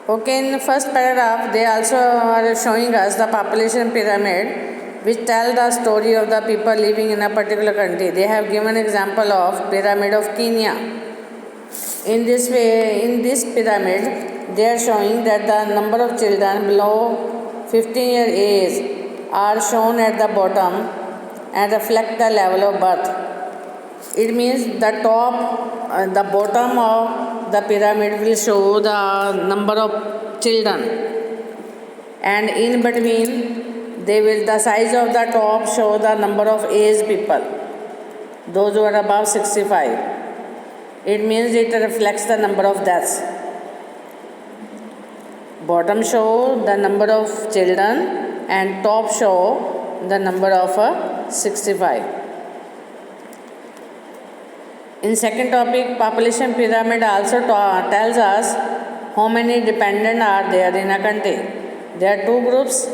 Okay, in the first paragraph, they also are showing us the population pyramid, which tell the story of the people living in a particular country. They have given example of pyramid of Kenya. In this way, in this pyramid, they are showing that the number of children below 15-year age are shown at the bottom and reflect the level of birth. It means the the bottom of the pyramid will show the number of children, and in between the size of the top show the number of aged people, those who are above 65. It means it reflects the number of deaths. Bottom show the number of children and top show the number of 65. In second topic, population pyramid also tells us how many dependents are there in a country. There are two groups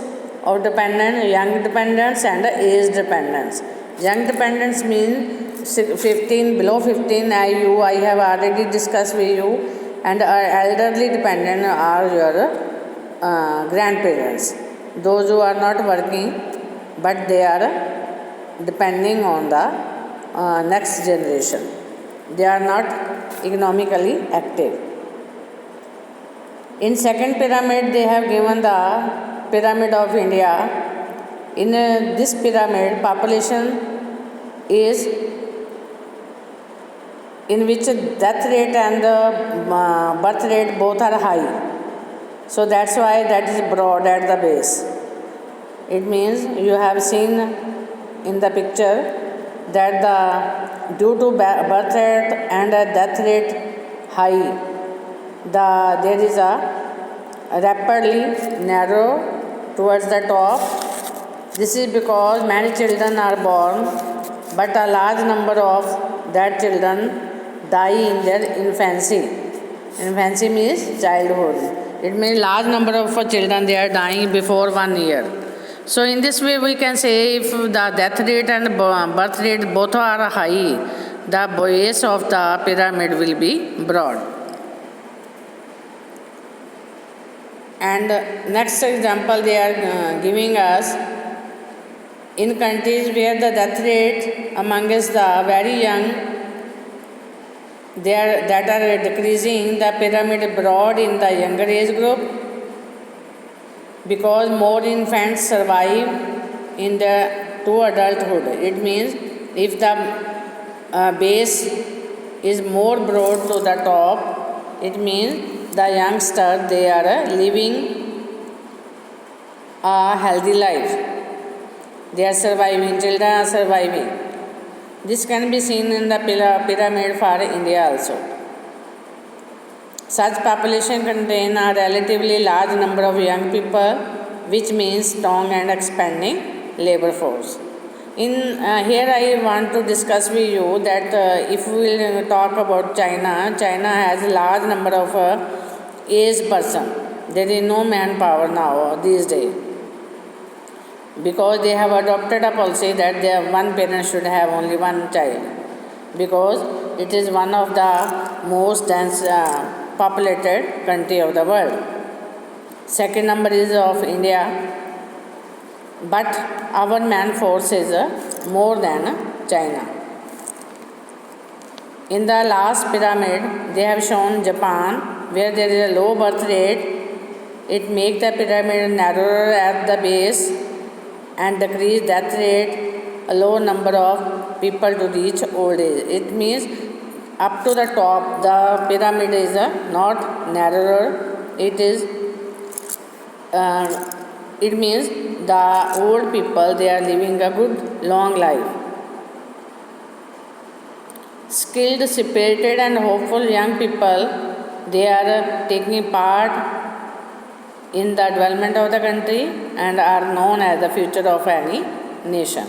of dependents, young dependents and aged dependents. Young dependents mean 15, below 15, I have already discussed with you, and elderly dependent are your grandparents. Those who are not working, but they are depending on the next generation. They are not economically active. In second pyramid, they have given the pyramid of India. In this pyramid, population is in which death rate and birth rate both are high. So that's why that is broad at the base. It means you have seen in the picture that due to birth rate and death rate high, there is a rapidly narrow towards the top. This is because many children are born, but a large number of that children die in their infancy. Infancy means childhood. It means large number of children they are dying before 1 year. So in this way we can say if the death rate and birth rate both are high, the base of the pyramid will be broad. And next example they are giving us, in countries where the death rate amongst the very young that are decreasing, the pyramid broad in the younger age group, because more infants survive in to adulthood. It means if the base is more broad to the top, it means the youngster they are living a healthy life. They are surviving, children are surviving. This can be seen in the pyramid for India also. Such population contain a relatively large number of young people, which means strong and expanding labor force. Here I want to discuss with you that if we will talk about China, China has a large number of aged person. There is no manpower now these days, because they have adopted a policy that one parent should have only one child, because it is one of the most dense populated country of the world. Second number is of India, but our man force is more than China. In the last pyramid, they have shown Japan, where there is a low birth rate. It makes the pyramid narrower at the base and decrease death rate, a low number of people to reach old age. It means up to the top, the pyramid is not narrower. It means the old people they are living a good long life. Skilled, spirited and hopeful young people, they are taking part in the development of the country and are known as the future of any nation.